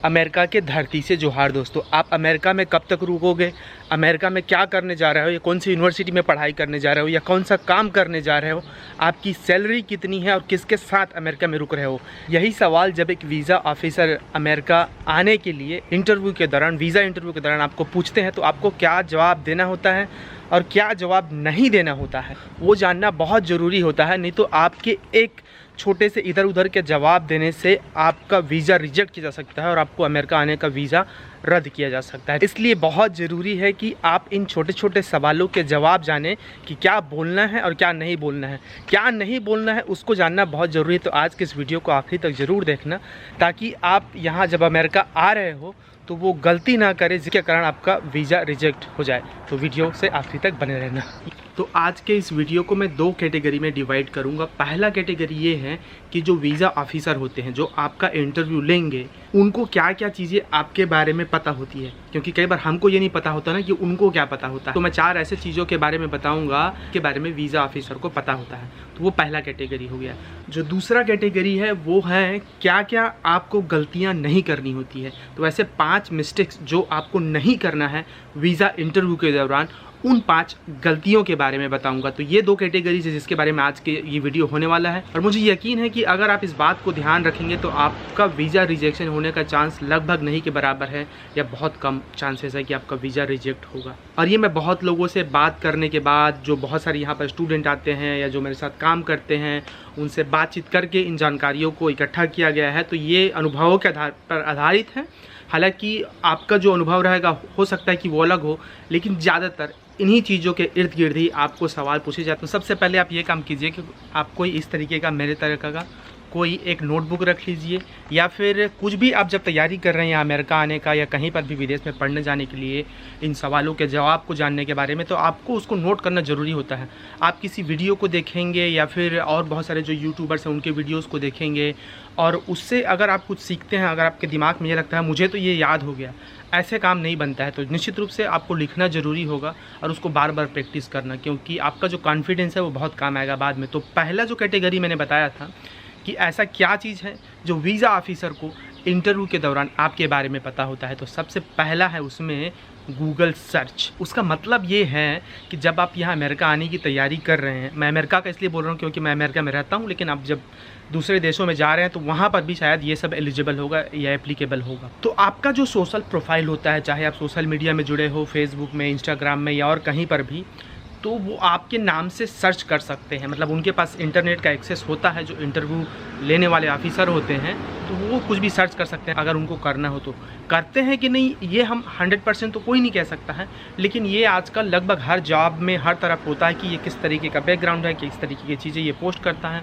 America के धरती से जोहार दोस्तों। आप अमेरिका में कब तक रुकोगे, अमेरिका में क्या करने जा रहे हो, या कौन सी यूनिवर्सिटी में पढ़ाई करने जा रहे हो, या कौन सा काम करने जा रहे हो, आपकी सैलरी कितनी है और किसके साथ अमेरिका में रुक रहे हो, यही सवाल जब एक वीज़ा ऑफिसर अमेरिका आने के लिए इंटरव्यू के दौरान, वीज़ा इंटरव्यू के दौरान आपको पूछते हैं तो आपको क्या जवाब देना होता है और क्या जवाब नहीं देना होता है, वो जानना बहुत ज़रूरी होता है। नहीं तो आपके एक छोटे से इधर उधर के जवाब देने से आपका वीज़ा रिजेक्ट किया जा सकता है और आपको अमेरिका आने का वीज़ा रद्द किया जा सकता है। इसलिए बहुत ज़रूरी है कि आप इन छोटे छोटे सवालों के जवाब जानें कि क्या बोलना है और क्या नहीं बोलना है। क्या नहीं बोलना है उसको जानना बहुत ज़रूरी है। तो आज के इस वीडियो को आखिरी तक ज़रूर देखना, ताकि आप यहाँ जब अमेरिका आ रहे हो तो वो गलती ना करें जिसके कारण आपका वीज़ा रिजेक्ट हो जाए। तो वीडियो से आखिरी तक बने रहना। तो आज के इस वीडियो को मैं दो कैटेगरी में डिवाइड करूंगा। पहला कैटेगरी ये है कि जो वीज़ा ऑफिसर होते हैं, जो आपका इंटरव्यू लेंगे, उनको क्या क्या चीज़ें आपके बारे में पता होती है, क्योंकि कई बार हमको ये नहीं पता होता ना कि उनको क्या पता होता है। तो मैं 4 ऐसे चीज़ों के बारे में बताऊंगा के बारे में वीज़ा ऑफिसर को पता होता है। तो वो पहला कैटेगरी हो गया। जो दूसरा कैटेगरी है वो है क्या क्या आपको गलतियाँ नहीं करनी होती है। तो ऐसे 5 मिस्टेक्स जो आपको नहीं करना है वीज़ा इंटरव्यू के दौरान, उन 5 गलतियों के बारे में बताऊंगा। तो ये 2 कैटेगरीज है जिसके बारे में आज के ये वीडियो होने वाला है। और मुझे यकीन है कि अगर आप इस बात को ध्यान रखेंगे तो आपका वीज़ा रिजेक्शन होने का चांस लगभग नहीं के बराबर है, या बहुत कम चांसेस है कि आपका वीज़ा रिजेक्ट होगा। और ये मैं बहुत लोगों से बात करने के बाद, जो बहुत सारे यहाँ पर स्टूडेंट आते हैं या जो मेरे साथ काम करते हैं, उनसे बातचीत करके इन जानकारियों को इकट्ठा किया गया है। तो ये अनुभवों के आधार पर आधारित है। हालांकि आपका जो अनुभव रहेगा हो सकता है कि वो अलग हो, लेकिन ज़्यादातर इन्हीं चीज़ों के इर्द गिर्द ही आपको सवाल पूछे जाते हैं। तो सबसे पहले आप ये काम कीजिए कि आप कोई इस तरीके का, मेरे तरह का कोई एक नोटबुक रख लीजिए, या फिर कुछ भी आप जब तैयारी कर रहे हैं अमेरिका आने का या कहीं पर भी विदेश में पढ़ने जाने के लिए, इन सवालों के जवाब को जानने के बारे में, तो आपको उसको नोट करना ज़रूरी होता है। आप किसी वीडियो को देखेंगे या फिर और बहुत सारे जो यूट्यूबर्स हैं उनके वीडियोज़ को देखेंगे, और उससे अगर आप कुछ सीखते हैं, अगर आपके दिमाग में ये लगता है मुझे तो ये याद हो गया, ऐसे काम नहीं बनता है। तो निश्चित रूप से आपको लिखना ज़रूरी होगा और उसको बार बार प्रैक्टिस करना, क्योंकि आपका जो कॉन्फिडेंस है वो बहुत काम आएगा बाद में। तो पहला जो कैटेगरी मैंने बताया था कि ऐसा क्या चीज़ है जो वीज़ा ऑफिसर को इंटरव्यू के दौरान आपके बारे में पता होता है। तो सबसे पहला है उसमें गूगल सर्च। उसका मतलब ये है कि जब आप यहाँ अमेरिका आने की तैयारी कर रहे हैं, मैं अमेरिका का इसलिए बोल रहा हूँ क्योंकि मैं अमेरिका में रहता हूँ, लेकिन आप जब दूसरे देशों में जा रहे हैं तो वहाँ पर भी शायद ये सब एलिजिबल होगा या एप्लीकेबल होगा। तो आपका जो सोशल प्रोफाइल होता है, चाहे आप सोशल मीडिया में जुड़े हो, फेसबुक में, इंस्टाग्राम में या और कहीं पर भी, तो वो आपके नाम से सर्च कर सकते हैं। मतलब उनके पास इंटरनेट का एक्सेस होता है, जो इंटरव्यू लेने वाले ऑफिसर होते हैं, तो वो कुछ भी सर्च कर सकते हैं अगर उनको करना हो तो। करते हैं कि नहीं ये हम 100% तो कोई नहीं कह सकता है, लेकिन ये आजकल लगभग हर जॉब में हर तरफ होता है कि ये किस तरीके का बैकग्राउंड है, किस तरीके की चीज़ें ये पोस्ट करता है।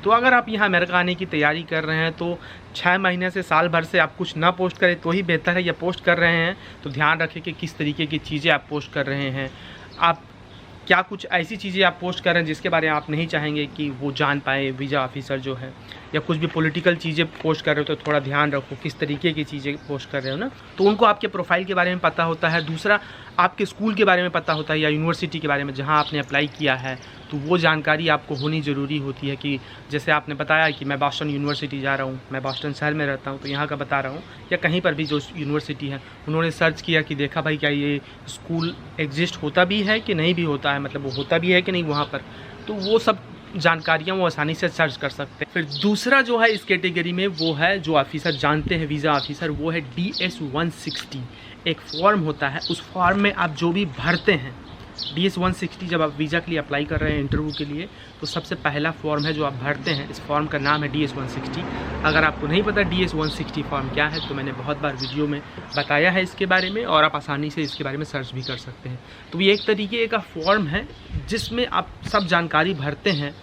तो अगर आप यहाँ अमेरिका आने की तैयारी कर रहे हैं तो 6 महीने से साल भर से आप कुछ ना पोस्ट करें तो ही बेहतर है। या पोस्ट कर रहे हैं तो ध्यान रखें कि किस तरीके की चीज़ें आप पोस्ट कर रहे हैं। आप क्या कुछ ऐसी चीज़ें आप पोस्ट कर रहे हैं जिसके बारे में आप नहीं चाहेंगे कि वो जान पाए वीज़ा ऑफिसर जो है, या कुछ भी पॉलिटिकल चीज़ें पोस्ट कर रहे हो तो थोड़ा ध्यान रखो किस तरीके की चीज़ें पोस्ट कर रहे हो ना। तो उनको आपके प्रोफाइल के बारे में पता होता है। दूसरा, आपके स्कूल के बारे में पता होता है या यूनिवर्सिटी के बारे में जहाँ आपने अप्लाई किया है, तो वो जानकारी आपको होनी ज़रूरी होती है। कि जैसे आपने बताया कि मैं बॉस्टन यूनिवर्सिटी जा रहा हूँ, मैं बॉस्टन शहर में रहता हूँ, तो यहाँ का बता रहा हूँ, या कहीं पर भी जो यूनिवर्सिटी है उन्होंने सर्च किया कि देखा भाई क्या ये स्कूल एग्जिस्ट होता भी है कि नहीं भी होता है, मतलब वो होता भी है कि नहीं वहाँ पर, तो वो सब जानकारियाँ वो आसानी से सर्च कर सकते हैं। फिर दूसरा जो है इस कैटेगरी में, वो है जो ऑफिसर जानते हैं वीज़ा ऑफिसर, वो है DS-160। एक फॉर्म होता है, उस फॉर्म में आप जो भी भरते हैं, DS-160 जब आप वीज़ा के लिए अप्लाई कर रहे हैं इंटरव्यू के लिए, तो सबसे पहला फॉर्म है जो आप भरते हैं, इस फॉर्म का नाम है DS-160। अगर आपको नहीं पता DS-160 फॉर्म क्या है, तो मैंने बहुत बार वीडियो में बताया है इसके बारे में, और आप आसानी से इसके बारे में सर्च भी कर सकते हैं। तो ये एक तरीके का फॉर्म है जिसमें आप सब जानकारी भरते हैं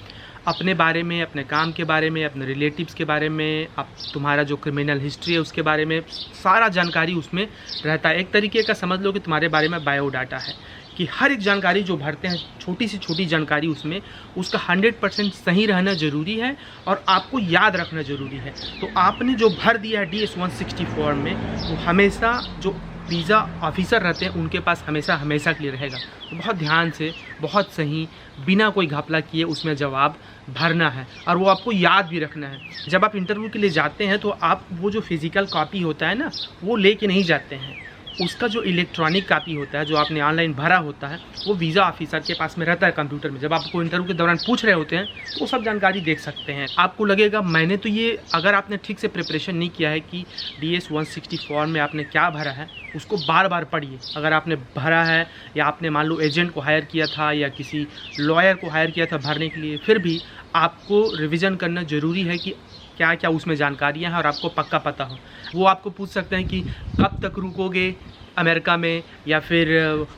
अपने बारे में, अपने काम के बारे में, अपने रिलेटिव्स के बारे में, आप तुम्हारा जो क्रिमिनल हिस्ट्री है उसके बारे में, सारा जानकारी उसमें रहता है। एक तरीके का समझ लो कि तुम्हारे बारे में बायोडाटा है, कि हर एक जानकारी जो भरते हैं, छोटी से छोटी जानकारी उसमें, उसका 100% सही रहना ज़रूरी है और आपको याद रखना ज़रूरी है। तो आपने जो भर दिया है DS-160 फॉर्म में, वो हमेशा जो वीज़ा ऑफिसर रहते हैं उनके पास हमेशा के लिए रहेगा। तो बहुत ध्यान से, बहुत सही, बिना कोई घपला किए उसमें जवाब भरना है और वो आपको याद भी रखना है। जब आप इंटरव्यू के लिए जाते हैं तो आप वो जो फिज़िकल कॉपी होता है ना, वो लेके नहीं जाते हैं। उसका जो इलेक्ट्रॉनिक कॉपी होता है, जो आपने ऑनलाइन भरा होता है, वो वीज़ा ऑफिसर के पास में रहता है कंप्यूटर में। जब आपको इंटरव्यू के दौरान पूछ रहे होते हैं तो वो सब जानकारी देख सकते हैं। आपको लगेगा मैंने तो ये, अगर आपने ठीक से प्रिपरेशन नहीं किया है कि DS 160 फॉर्म में आपने क्या भरा है, उसको बार बार पढ़िए। अगर आपने भरा है या आपने मान लो एजेंट को हायर किया था या किसी लॉयर को हायर किया था भरने के लिए, फिर भी आपको रिविज़न करना ज़रूरी है कि क्या क्या उसमें जानकारियाँ हैं और आपको पक्का पता हो। वो आपको पूछ सकते हैं कि कब तक रुकोगे अमेरिका में, या फिर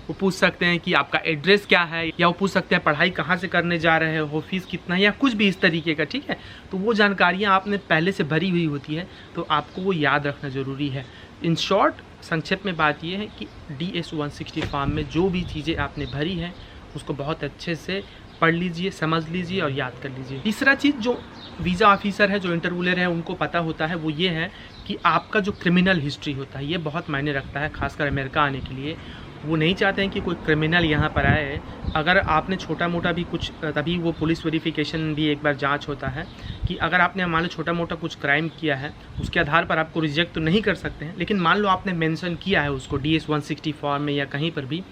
वो पूछ सकते हैं कि आपका एड्रेस क्या है, या वो पूछ सकते हैं पढ़ाई कहाँ से करने जा रहे हो, फीस कितना है, या कुछ भी इस तरीके का। ठीक है, तो वो जानकारियाँ आपने पहले से भरी हुई होती है, तो आपको वो याद रखना ज़रूरी है। इन शॉर्ट, संक्षेप में बात ये है कि DS 160 फॉर्म में जो भी चीज़ें आपने भरी हैं उसको बहुत अच्छे से पढ़ लीजिए, समझ लीजिए और याद कर लीजिए। तीसरा चीज़ जो वीज़ा ऑफिसर है, जो इंटरव्यू ले रहे हैं, उनको पता होता है, वो ये है कि आपका जो क्रिमिनल हिस्ट्री होता है, ये बहुत मायने रखता है, खासकर अमेरिका आने के लिए। वो नहीं चाहते हैं कि कोई क्रिमिनल यहाँ पर आए। अगर आपने छोटा मोटा भी कुछ, तभी वो पुलिस वेरिफिकेशन भी एक बार जांच होता है कि अगर आपने मान लो छोटा मोटा कुछ क्राइम किया है, उसके आधार पर आपको रिजेक्ट तो नहीं कर सकते हैं, लेकिन मान लो आपने मेंशन किया है उसको DS 160 फॉर्म में या कहीं पर भी,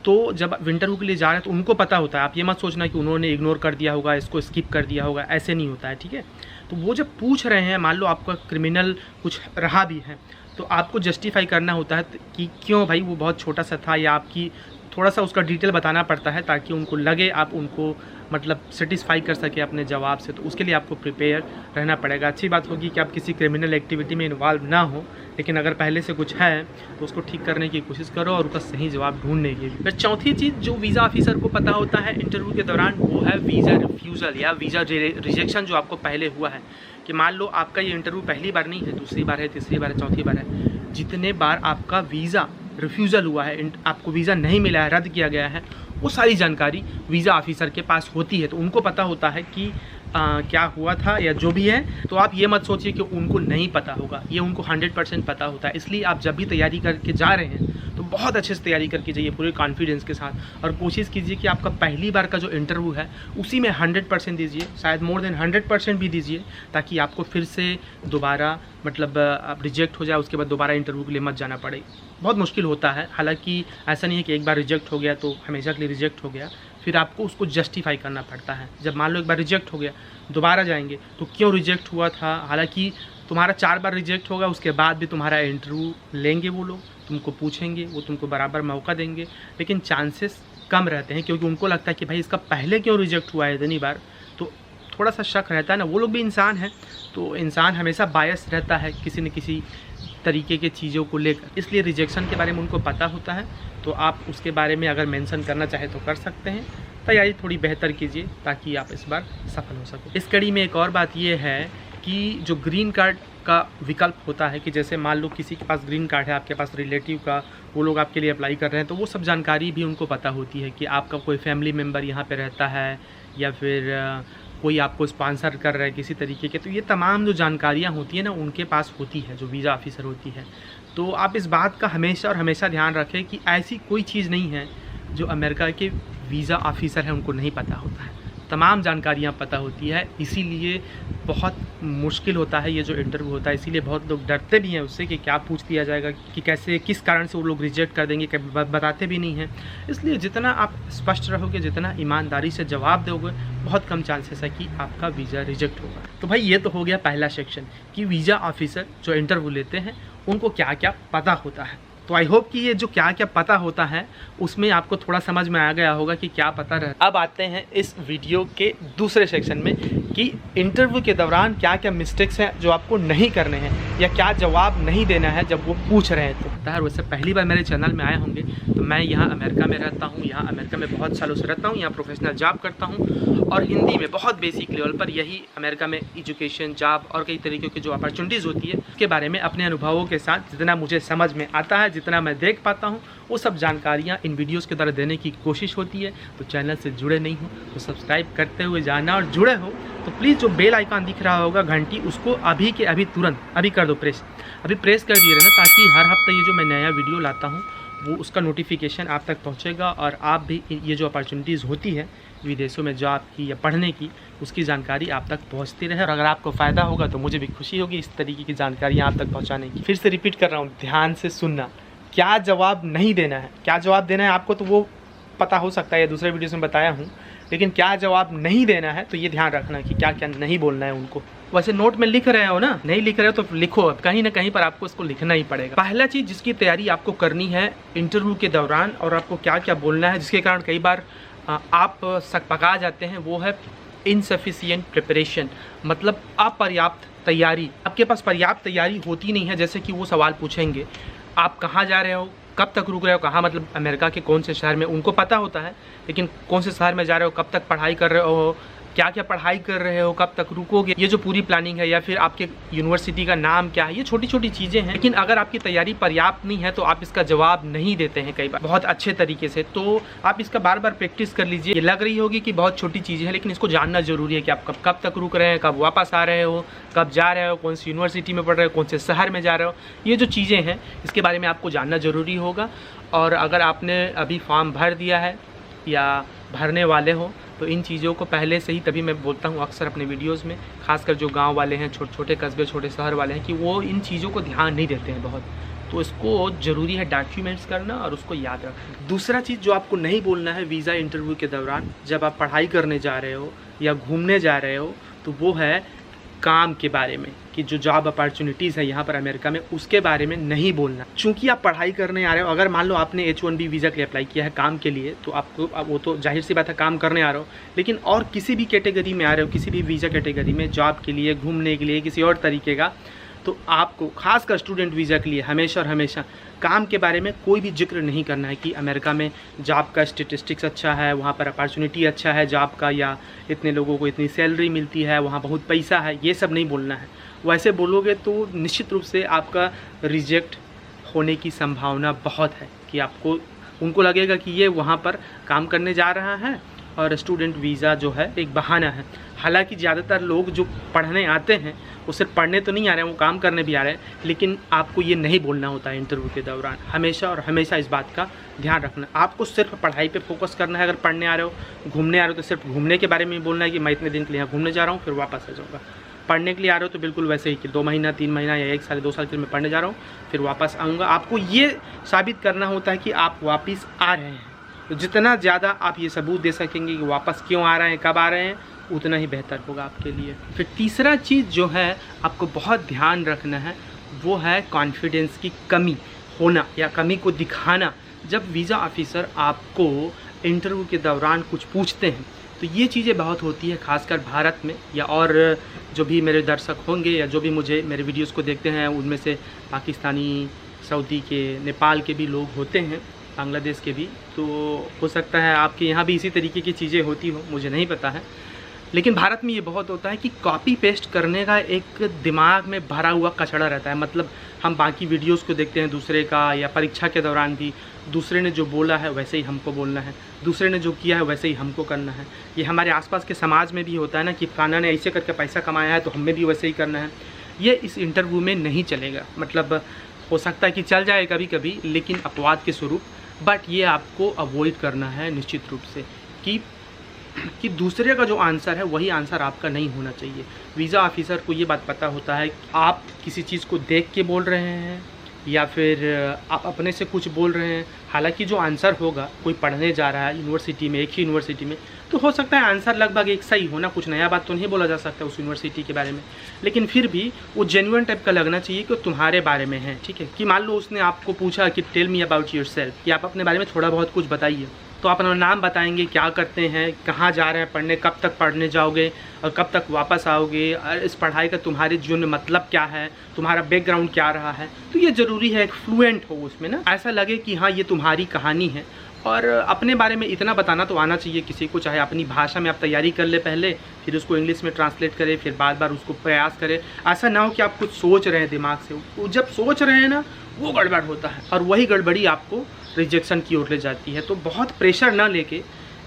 तो जब आप इंटरव्यू के लिए जा रहे हैं तो उनको पता होता है। आप ये मत सोचना कि उन्होंने इग्नोर कर दिया होगा, इसको स्किप कर दिया होगा, ऐसे नहीं होता है। ठीक है, तो वो जब पूछ रहे हैं, मान लो आपका क्रिमिनल कुछ रहा भी है, तो आपको जस्टिफाई करना होता है कि क्यों भाई वो बहुत छोटा सा था, या आपकी थोड़ा सा उसका डिटेल बताना पड़ता है ताकि उनको लगे आप उनको मतलब सेटिस्फाई कर सके अपने जवाब से। तो उसके लिए आपको प्रिपेयर रहना पड़ेगा। अच्छी बात होगी कि आप किसी क्रिमिनल एक्टिविटी में इन्वॉल्व ना हो, लेकिन अगर पहले से कुछ है तो उसको ठीक करने की कोशिश करो और उसका सही जवाब ढूंढने की। फिर चौथी चीज़ जो वीज़ा ऑफिसर को पता होता है इंटरव्यू के दौरान, वो है वीज़ा रिफ्यूज़ल या वीज़ा रिजेक्शन जो आपको पहले हुआ है। कि मान लो आपका ये इंटरव्यू पहली बार नहीं है, दूसरी बार है, तीसरी बार है, चौथी बार है, जितने बार आपका वीज़ा रिफ्यूज़ल हुआ है, आपको वीज़ा नहीं मिला है, रद्द किया गया है, वो सारी जानकारी वीज़ा ऑफिसर के पास होती है। तो उनको पता होता है कि क्या हुआ था या जो भी है। तो आप ये मत सोचिए कि उनको नहीं पता होगा, ये उनको 100% पता होता है। इसलिए आप जब भी तैयारी करके जा रहे हैं तो बहुत अच्छे से तैयारी करके जाइए, पूरे कॉन्फिडेंस के साथ, और कोशिश कीजिए कि आपका पहली बार का जो इंटरव्यू है उसी में 100% दीजिए, शायद मोर देन 100% भी दीजिए, ताकि आपको फिर से दोबारा मतलब आप रिजेक्ट हो जाए, उसके बाद दोबारा इंटरव्यू के लिए मत जाना पड़े। बहुत मुश्किल होता है, हालांकि ऐसा नहीं है कि एक बार रिजेक्ट हो गया तो हमेशा के लिए रिजेक्ट हो गया, फिर आपको उसको जस्टिफाई करना पड़ता है। जब मान लो एक बार रिजेक्ट हो गया, दोबारा जाएंगे तो क्यों रिजेक्ट हुआ था, हालांकि तुम्हारा 4 बार रिजेक्ट होगा, उसके बाद भी तुम्हारा इंटरव्यू लेंगे वो लोग, तुमको पूछेंगे, वो तुमको बराबर मौका देंगे, लेकिन चांसेस कम रहते हैं क्योंकि उनको लगता है कि भाई इसका पहले क्यों रिजेक्ट हुआ है इतनी बार, तो थोड़ा सा शक रहता है ना। वो लोग भी इंसान हैं, तो इंसान हमेशा बायस रहता है किसी न किसी तरीके के चीज़ों को लेकर, इसलिए रिजेक्शन के बारे में उनको पता होता है। तो आप उसके बारे में अगर मेंशन करना चाहे तो कर सकते हैं। तैयारी थोड़ी बेहतर कीजिए ताकि आप इस बार सफल हो सकें। इस कड़ी में एक और बात ये है कि जो ग्रीन कार्ड का विकल्प होता है, कि जैसे मान लो किसी के पास ग्रीन कार्ड है, आपके पास रिलेटिव का, वो लोग आपके लिए अप्लाई कर रहे हैं, तो वो सब जानकारी भी उनको पता होती है कि आपका कोई फैमिली मेम्बर यहाँ पे रहता है या फिर कोई आपको स्पॉन्सर कर रहा है किसी तरीके के। तो ये तमाम जो जानकारियाँ होती हैं ना, उनके पास होती है, जो वीज़ा ऑफिसर होती है। तो आप इस बात का हमेशा और हमेशा ध्यान रखें कि ऐसी कोई चीज़ नहीं है जो अमेरिका के वीज़ा ऑफिसर हैं उनको नहीं पता होता है। तमाम जानकारियाँ पता होती है, इसीलिए बहुत मुश्किल होता है ये जो इंटरव्यू होता है। इसीलिए बहुत लोग डरते भी हैं उससे कि क्या पूछ दिया जाएगा, कि कैसे किस कारण से वो लोग रिजेक्ट कर देंगे, बताते भी नहीं हैं। इसलिए जितना आप स्पष्ट रहोगे, जितना ईमानदारी से जवाब दोगे, बहुत कम चांसेस है कि आपका वीज़ा रिजेक्ट होगा। तो भाई ये तो हो गया पहला सेक्शन कि वीज़ा ऑफिसर जो इंटरव्यू लेते हैं उनको क्या क्या पता होता है। तो आई होप कि ये जो क्या क्या पता होता है उसमें आपको थोड़ा समझ में आ गया होगा कि क्या पता रहता है। अब आते हैं इस वीडियो के दूसरे सेक्शन में कि इंटरव्यू के दौरान क्या क्या मिस्टेक्स हैं जो आपको नहीं करने हैं, या क्या जवाब नहीं देना है जब वो पूछ रहे हैं। तो यार वैसे पहली बार मेरे चैनल में आए होंगे, तो मैं यहाँ अमेरिका में रहता हूँ, यहाँ अमेरिका में बहुत सालों से रहता हूँ, यहाँ प्रोफेशनल जॉब करता हूँ, और हिंदी में बहुत बेसिक लेवल पर यही अमेरिका में एजुकेशन, जॉब और कई तरीके की जो अपॉर्चुनिटीज़ होती है उसके बारे में अपने अनुभवों के साथ जितना मुझे समझ में आता है, जितना मैं देख पाता हूँ वो सब जानकारियाँ इन वीडियोज़ के द्वारा देने की कोशिश होती है। तो चैनल से जुड़े नहीं हो तो सब्सक्राइब करते हुए जाना, और जुड़े हो तो प्लीज़ जो बेल आइकन दिख रहा होगा घंटी, उसको अभी के अभी तुरंत अभी कर दो प्रेस, अभी प्रेस कर दिए रहना, ताकि हर हफ्ते ये जो मैं नया वीडियो लाता हूँ वो उसका नोटिफिकेशन आप तक पहुँचेगा, और आप भी ये जो अपॉर्चुनिटीज़ होती है विदेशों में जॉब की या पढ़ने की, उसकी जानकारी आप तक पहुंचती रहे। और अगर आपको फ़ायदा होगा तो मुझे भी खुशी होगी इस तरीके की जानकारियाँ आप तक पहुंचाने की। फिर से रिपीट कर रहा हूँ, ध्यान से सुनना। क्या जवाब नहीं देना है, क्या जवाब देना है आपको तो वो पता हो सकता है, या दूसरे वीडियो में बताया हूँ, लेकिन क्या जवाब नहीं देना है तो ये ध्यान रखना कि क्या क्या नहीं बोलना है उनको। वैसे नोट में लिख रहे हो ना, नहीं लिख रहे हो तो लिखो, अब कहीं ना कहीं पर आपको इसको लिखना ही पड़ेगा। पहला चीज़ जिसकी तैयारी आपको करनी है इंटरव्यू के दौरान, और आपको क्या क्या बोलना है जिसके कारण कई बार आप सकपका जाते हैं, वो है इनसफिशिएंट प्रिपरेशन, मतलब अपर्याप्त तैयारी। आपके पास पर्याप्त तैयारी होती नहीं है। जैसे कि वो सवाल पूछेंगे, आप कहाँ जा रहे हो, कब तक रुक रहे हो, कहाँ मतलब अमेरिका के कौन से शहर में, उनको पता होता है, लेकिन कौन से शहर में जा रहे हो, कब तक पढ़ाई कर रहे हो, क्या क्या पढ़ाई कर रहे हो, कब तक रुकोगे, ये जो पूरी प्लानिंग है, या फिर आपके यूनिवर्सिटी का नाम क्या है, ये छोटी छोटी चीज़ें हैं। लेकिन अगर आपकी तैयारी पर्याप्त नहीं है तो आप इसका जवाब नहीं देते हैं कई बार बहुत अच्छे तरीके से। तो आप इसका बार बार प्रैक्टिस कर लीजिए। ये लग रही होगी कि बहुत छोटी चीज़ें हैं, लेकिन इसको जानना जरूरी है कि आप कब तक रुक रहे हैं, कब वापस आ रहे हो, कब जा रहे हो, कौन सी यूनिवर्सिटी में पढ़ रहे हो, कौन से शहर में जा रहे हो, ये जो चीज़ें हैं इसके बारे में आपको जानना ज़रूरी होगा। और अगर आपने अभी फॉर्म भर दिया है या भरने वाले हो तो इन चीज़ों को पहले से ही, तभी मैं बोलता हूँ अक्सर अपने वीडियोस में, खासकर जो गांव वाले हैं, छोटे छोटे कस्बे, छोटे शहर वाले हैं, कि वो इन चीज़ों को ध्यान नहीं देते हैं बहुत। तो इसको ज़रूरी है डॉक्यूमेंट्स करना और उसको याद रखना। दूसरा चीज़ जो आपको नहीं बोलना है वीज़ा इंटरव्यू के दौरान, जब आप पढ़ाई करने जा रहे हो या घूमने जा रहे हो, तो वो है काम के बारे में, कि जो जॉब अपॉर्चुनिटीज़ है यहाँ पर अमेरिका में, उसके बारे में नहीं बोलना। चूँकि आप पढ़ाई करने आ रहे हो, अगर मान लो आपने H1B वीज़ा के लिए अप्लाई किया है काम के लिए, तो आपको वो तो जाहिर सी बात है काम करने आ रहे हो, लेकिन और किसी भी कैटेगरी में आ रहे हो, किसी भी वीज़ा कैटेगरी में, जॉब के लिए, घूमने के लिए, किसी और तरीके का, तो आपको खासकर स्टूडेंट वीज़ा के लिए हमेशा और हमेशा काम के बारे में कोई भी जिक्र नहीं करना है कि अमेरिका में जॉब का स्टेटिस्टिक्स अच्छा है, वहाँ पर अपॉर्चुनिटी अच्छा है जॉब का, या इतने लोगों को इतनी सैलरी मिलती है, वहाँ बहुत पैसा है, ये सब नहीं बोलना है। वैसे बोलोगे तो निश्चित रूप से आपका रिजेक्ट होने की संभावना बहुत है, कि आपको उनको लगेगा कि ये वहाँ पर काम करने जा रहा है और स्टूडेंट वीज़ा जो है एक बहाना है। हालांकि ज़्यादातर लोग जो पढ़ने आते हैं वो सिर्फ पढ़ने तो नहीं आ रहे हैं, वो काम करने भी आ रहे हैं, लेकिन आपको ये नहीं बोलना होता है इंटरव्यू के दौरान। हमेशा और हमेशा इस बात का ध्यान रखना, आपको सिर्फ पढ़ाई पे फोकस करना है। अगर पढ़ने आ रहे हो, घूमने आ रहे हो, तो सिर्फ घूमने के बारे में बोलना है कि मैं इतने दिन के लिए यहाँ घूमने जा रहा हूँ, फिर वापस आ जाऊँगा। पढ़ने के लिए आ रहे हो तो बिल्कुल वैसे ही कि 2 महीना 3 महीना या 1 साल 2 साल के लिए मैं पढ़ने जा रहा हूँ, फिर वापस आऊँगा। आपको ये साबित करना होता है कि आप वापस आ रहे हैं। तो जितना ज़्यादा आप ये सबूत दे सकेंगे कि वापस क्यों आ रहे हैं, कब आ रहे हैं, उतना ही बेहतर होगा आपके लिए। फिर तीसरा चीज़ जो है आपको बहुत ध्यान रखना है, वो है कॉन्फिडेंस की कमी होना या कमी को दिखाना। जब वीज़ा ऑफिसर आपको इंटरव्यू के दौरान कुछ पूछते हैं तो ये चीज़ें बहुत होती है, खासकर भारत में, या और जो भी मेरे दर्शक होंगे या जो भी मुझे मेरे वीडियोस को देखते हैं, उनमें से पाकिस्तानी, सऊदी के, नेपाल के भी लोग होते हैं, बांग्लादेश के भी। तो हो सकता है आपके यहाँ भी इसी तरीके की चीज़ें होती हो, मुझे नहीं पता है। लेकिन भारत में ये बहुत होता है कि कॉपी पेस्ट करने का एक दिमाग में भरा हुआ कचड़ा रहता है। मतलब हम बाकी वीडियोस को देखते हैं दूसरे का, या परीक्षा के दौरान भी दूसरे ने जो बोला है वैसे ही हमको बोलना है, दूसरे ने जो किया है वैसे ही हमको करना है। ये हमारे आसपास के समाज में भी होता है ना, कि फलाना ने ऐसे करके पैसा कमाया है तो हमें भी वैसे ही करना है। ये इस इंटरव्यू में नहीं चलेगा। मतलब हो सकता है कि चल जाए कभी कभी, लेकिन अपवाद के स्वरूप। बट ये आपको अवॉइड करना है निश्चित रूप से, कि दूसरे का जो आंसर है वही आंसर आपका नहीं होना चाहिए। वीज़ा ऑफिसर को ये बात पता होता है कि आप किसी चीज़ को देख के बोल रहे हैं या फिर आप अपने से कुछ बोल रहे हैं। हालांकि जो आंसर होगा, कोई पढ़ने जा रहा है यूनिवर्सिटी में, एक ही यूनिवर्सिटी में, तो हो सकता है आंसर लगभग एक सही होना, कुछ नया बात तो नहीं बोला जा सकता उस यूनिवर्सिटी के बारे में, लेकिन फिर भी वो जेन्युइन टाइप का लगना चाहिए कि तुम्हारे बारे में है। ठीक है, कि मान लो उसने आपको पूछा कि टेल मी अबाउट योरसेल्फ, कि आप अपने बारे में थोड़ा बहुत कुछ बताइए, तो आप अपना नाम बताएंगे, क्या करते हैं, कहाँ जा रहे हैं पढ़ने, कब तक पढ़ने जाओगे और कब तक वापस आओगे, और इस पढ़ाई का तुम्हारे जीवन में मतलब क्या है, तुम्हारा बैकग्राउंड क्या रहा है। तो ये ज़रूरी है एक फ्लुएंट हो उसमें ना, ऐसा लगे कि हाँ ये तुम्हारी कहानी है और अपने बारे में इतना बताना तो आना चाहिए किसी को, चाहे अपनी भाषा में आप तैयारी कर ले पहले, फिर उसको इंग्लिश में ट्रांसलेट करें, फिर बार बार उसको प्रयास करें। ऐसा ना हो कि आप कुछ सोच रहे हैं दिमाग से, वो जब सोच रहे हैं ना वो गड़बड़ होता है और वही गड़बड़ी आपको रिजेक्शन की ओर ले जाती है। तो बहुत प्रेशर ना लेके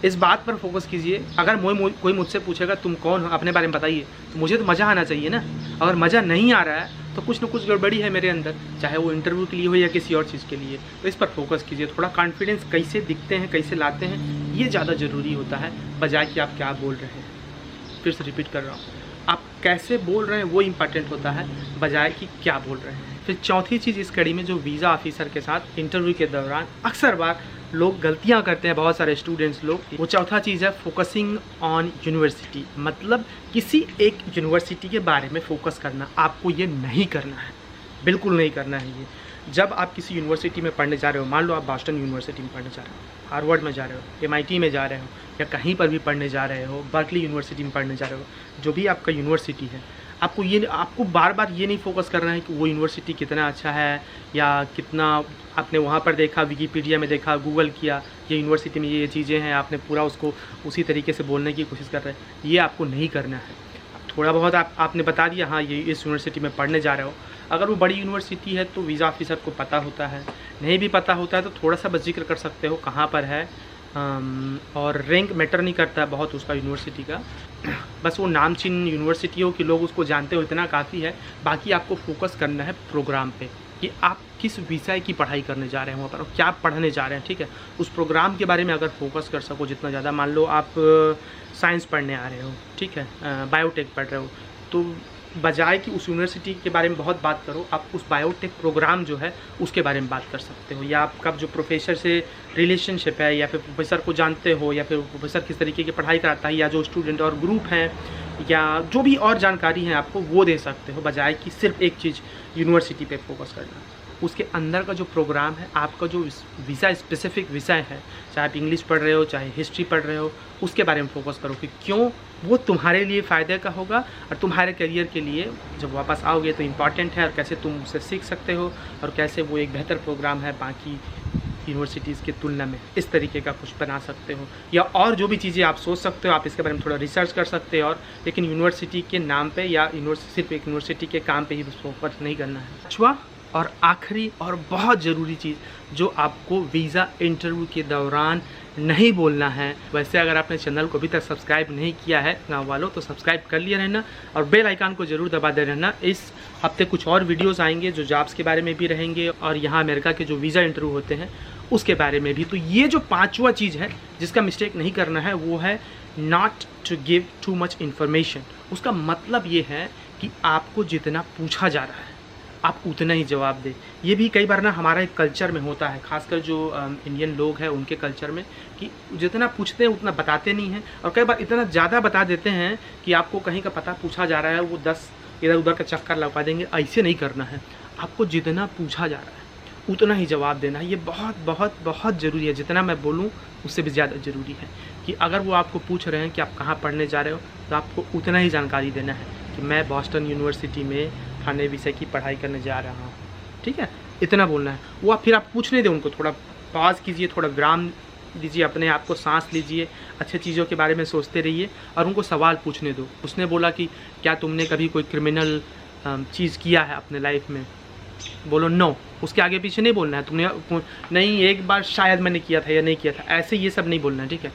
इस बात पर फोकस कीजिए। अगर कोई मुझसे पूछेगा तुम कौन हो, अपने बारे में बताइए, तो मुझे तो मज़ा आना चाहिए ना। अगर मज़ा नहीं आ रहा है तो कुछ ना कुछ गड़बड़ी है मेरे अंदर, चाहे वो इंटरव्यू के लिए हो या किसी और चीज़ के लिए। तो इस पर फोकस कीजिए। थोड़ा कॉन्फिडेंस कैसे दिखते हैं, कैसे लाते हैं, ये ज़्यादा ज़रूरी होता है, बजाय कि आप क्या बोल रहे हैं। फिर से रिपीट कर रहा हूँ, आप कैसे बोल रहे हैं वो इम्पॉर्टेंट होता है, बजाय कि क्या बोल रहे हैं। फिर चौथी चीज़ इस कड़ी में जो वीज़ा ऑफिसर के साथ इंटरव्यू के दौरान अक्सर बार लोग गलतियां करते हैं, बहुत सारे स्टूडेंट्स लोग, वो चौथा चीज़ है फोकसिंग ऑन यूनिवर्सिटी। मतलब किसी एक यूनिवर्सिटी के बारे में फोकस करना। आपको ये नहीं करना है, बिल्कुल नहीं करना है ये। जब आप किसी यूनिवर्सिटी में पढ़ने जा रहे हो, मान लो आप बॉस्टन यूनिवर्सिटी में पढ़ने जा रहे हो, हार्वर्ड में जा रहे हो, MIT में जा रहे हो, या कहीं पर भी पढ़ने जा रहे हो, बर्कली यूनिवर्सिटी में पढ़ने जा रहे हो, जो भी आपका यूनिवर्सिटी है, आपको बार बार ये नहीं फोकस करना है कि वो यूनिवर्सिटी कितना अच्छा है, या कितना आपने वहाँ पर देखा, विकीपीडिया में देखा, गूगल किया, ये यूनिवर्सिटी में ये चीज़ें हैं, आपने पूरा उसको उसी तरीके से बोलने की कोशिश कर रहे हैं। ये आपको नहीं करना है। थोड़ा बहुत आपने बता दिया, हाँ ये इस यूनिवर्सिटी में पढ़ने जा रहे हो। अगर वो बड़ी यूनिवर्सिटी है तो वीज़ा ऑफिसर को पता होता है, नहीं भी पता होता है तो थोड़ा सा बस जिक्र कर सकते हो कहाँ पर है, और रैंक मैटर नहीं करता है बहुत उसका यूनिवर्सिटी का। बस वो नामचीन यूनिवर्सिटी हो कि लोग उसको जानते हो, इतना काफ़ी है। बाकी आपको फोकस करना है प्रोग्राम पे, कि आप किस विषय की पढ़ाई करने जा रहे हैं वहाँ पर और क्या पढ़ने जा रहे हैं, ठीक है। उस प्रोग्राम के बारे में अगर फोकस कर सको जितना ज़्यादा, मान लो आप साइंस पढ़ने आ रहे हो, ठीक है, बायोटेक पढ़ रहे हो, तो बजाय कि उस यूनिवर्सिटी के बारे में बहुत बात करो, आप उस बायोटेक प्रोग्राम जो है उसके बारे में बात कर सकते हो। या आपका जो प्रोफेसर से रिलेशनशिप है, या फिर प्रोफेसर को जानते हो, या फिर प्रोफेसर किस तरीके की पढ़ाई कराता है, या जो स्टूडेंट और ग्रुप हैं, या जो भी और जानकारी है आपको वो दे सकते हो, बजाय कि सिर्फ एक चीज़ यूनिवर्सिटी पे फोकस करना। उसके अंदर का जो प्रोग्राम है, आपका जो विषय स्पेसिफिक विषय है, चाहे आप इंग्लिश पढ़ रहे हो, चाहे हिस्ट्री पढ़ रहे हो, उसके बारे में फोकस करो कि क्यों वो तुम्हारे लिए फ़ायदे का होगा और तुम्हारे करियर के लिए जब वापस आओगे तो इम्पॉर्टेंट है, और कैसे तुम उससे सीख सकते हो, और कैसे वो एक बेहतर प्रोग्राम है बाकी यूनिवर्सिटीज़ की तुलना में। इस तरीके का कुछ बना सकते हो, या और जो भी चीज़ें आप सोच सकते हो, आप इसके बारे में थोड़ा रिसर्च कर सकते हो। और लेकिन यूनिवर्सिटी के नाम पे या सिर्फ एक यूनिवर्सिटी के काम पे ही फोकस नहीं करना है। पाँचवा और आखिरी और बहुत ज़रूरी चीज़ जो आपको वीज़ा इंटरव्यू के दौरान नहीं बोलना है, वैसे अगर आपने चैनल को अभी तक सब्सक्राइब नहीं किया है गाँव वालों, तो सब्सक्राइब कर लिए रहना और बेल आइकन को ज़रूर दबा दे रहना। इस हफ्ते कुछ और वीडियोस आएंगे जो जॉब्स के बारे में भी रहेंगे, और यहाँ अमेरिका के जो वीज़ा इंटरव्यू होते हैं उसके बारे में भी। तो ये जो पाँचवा चीज़ है जिसका मिस्टेक नहीं करना है वो है not to give too much information. उसका मतलब ये है कि आपको जितना पूछा जा रहा है आप उतना ही जवाब दें। ये भी कई बार ना हमारा एक कल्चर में होता है, खासकर जो इंडियन लोग हैं उनके कल्चर में, कि जितना पूछते हैं उतना बताते नहीं हैं, और कई बार इतना ज़्यादा बता देते हैं कि आपको कहीं का पता पूछा जा रहा है वो 10 इधर उधर का चक्कर लगा देंगे। ऐसे नहीं करना है, आपको जितना पूछा जा रहा है उतना ही जवाब देना है। ये बहुत बहुत बहुत ज़रूरी है, जितना मैं बोलूँ उससे भी ज़्यादा ज़रूरी है कि अगर वो आपको पूछ रहे हैं कि आप कहाँ पढ़ने जा रहे हो, तो आपको उतना ही जानकारी देना है कि मैं बॉस्टन यूनिवर्सिटी में खाने विषय की पढ़ाई करने जा रहा हूँ, ठीक है, इतना बोलना है। वो फिर आप पूछने दें उनको, थोड़ा पॉज कीजिए, थोड़ा विराम दीजिए, अपने आप को सांस लीजिए, अच्छे चीज़ों के बारे में सोचते रहिए और उनको सवाल पूछने दो। उसने बोला कि क्या तुमने कभी कोई क्रिमिनल चीज़ किया है अपने लाइफ में, बोलो नो, उसके आगे पीछे नहीं बोलना है। तुमने नहीं, एक बार शायद मैंने किया था या नहीं किया था, ऐसे ये सब नहीं बोलना है, ठीक है।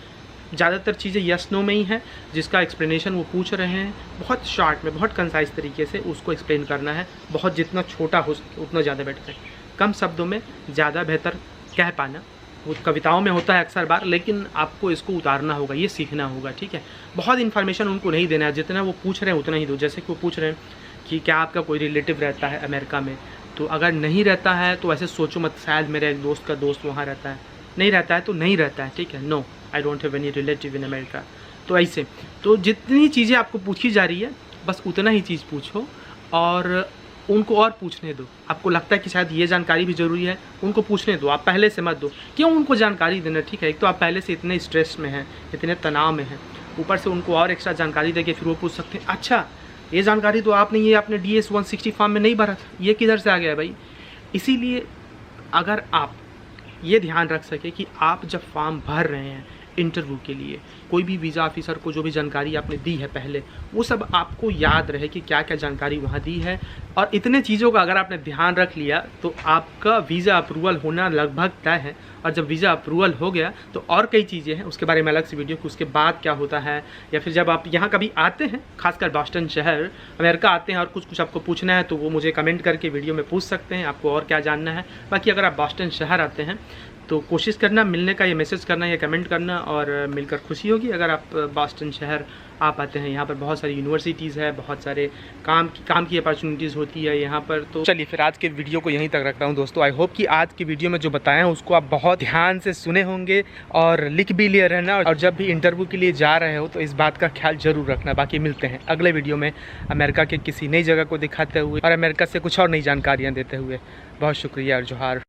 ज़्यादातर चीज़ें यस नो में ही है, जिसका एक्सप्लेनेशन वो पूछ रहे हैं बहुत शॉर्ट में, बहुत कंसाइज तरीके से उसको एक्सप्लेन करना है। बहुत जितना छोटा हो उतना ज़्यादा बेटर है, कम शब्दों में ज़्यादा बेहतर कह पाना। वो कविताओं में होता है अक्सर बार, लेकिन आपको इसको उतारना होगा, ये सीखना होगा, ठीक है। बहुत इन्फॉर्मेशन उनको नहीं देना है, जितना वो पूछ रहे हैं उतना ही दो। जैसे कि वो पूछ रहे हैं कि क्या आपका कोई रिलेटिव रहता है अमेरिका में, तो अगर नहीं रहता है तो ऐसे सोचो मत शायद मेरे एक दोस्त का दोस्त वहाँ रहता है, नहीं रहता है तो नहीं रहता है, ठीक है। No, I don't have any relative in America. तो ऐसे तो जितनी चीज़ें आपको पूछी जा रही है बस उतना ही चीज़ पूछो और उनको और पूछने दो। आपको लगता है कि शायद ये जानकारी भी ज़रूरी है, उनको पूछने दो, आप पहले से मत दो। क्यों उनको जानकारी देना, ठीक है। एक तो आप पहले से इतने स्ट्रेस में हैं, इतने तनाव में हैं, ऊपर से उनको और एक्स्ट्रा जानकारी देके फिर वो पूछ सकते हैं अच्छा ये जानकारी तो आपने अपने DS 160 फॉर्म में नहीं भरा था, ये किधर से आ गया भाई। इसीलिए अगर आप ये ध्यान रख सके कि आप जब फॉर्म भर रहे हैं इंटरव्यू के लिए, कोई भी वीज़ा ऑफिसर को जो भी जानकारी आपने दी है पहले, वो सब आपको याद रहे कि क्या क्या जानकारी वहाँ दी है। और इतने चीज़ों का अगर आपने ध्यान रख लिया तो आपका वीज़ा अप्रूवल होना लगभग तय है। और जब वीज़ा अप्रूवल हो गया तो और कई चीज़ें हैं, उसके बारे में अलग से वीडियो कि उसके बाद क्या होता है, या फिर जब आप यहाँ कभी आते हैं, खासकर बॉस्टन शहर अमेरिका आते हैं और कुछ आपको पूछना है तो वो मुझे कमेंट करके वीडियो में पूछ सकते हैं, आपको और क्या जानना है। बाकी अगर आप बॉस्टन शहर आते हैं तो कोशिश करना मिलने का, या मैसेज करना या कमेंट करना, और मिलकर खुशी होगी। अगर आप बॉस्टन शहर आप आते हैं, यहाँ पर बहुत सारी यूनिवर्सिटीज़ है, बहुत सारे काम की अपॉर्चुनिटीज़ होती है यहाँ पर। तो चलिए फिर आज के वीडियो को यहीं तक रख रहा हूँ दोस्तों। आई होप कि आज की वीडियो में जो बताया उसको आप बहुत ध्यान से सुने होंगे और लिख भी लिए रहना, और जब भी इंटरव्यू के लिए जा रहे हो तो इस बात का ख्याल जरूर रखना। बाकी मिलते हैं अगले वीडियो में अमेरिका के किसी नई जगह को दिखाते हुए और अमेरिका से कुछ और नई जानकारियाँ देते हुए। बहुत शुक्रिया और जोहार।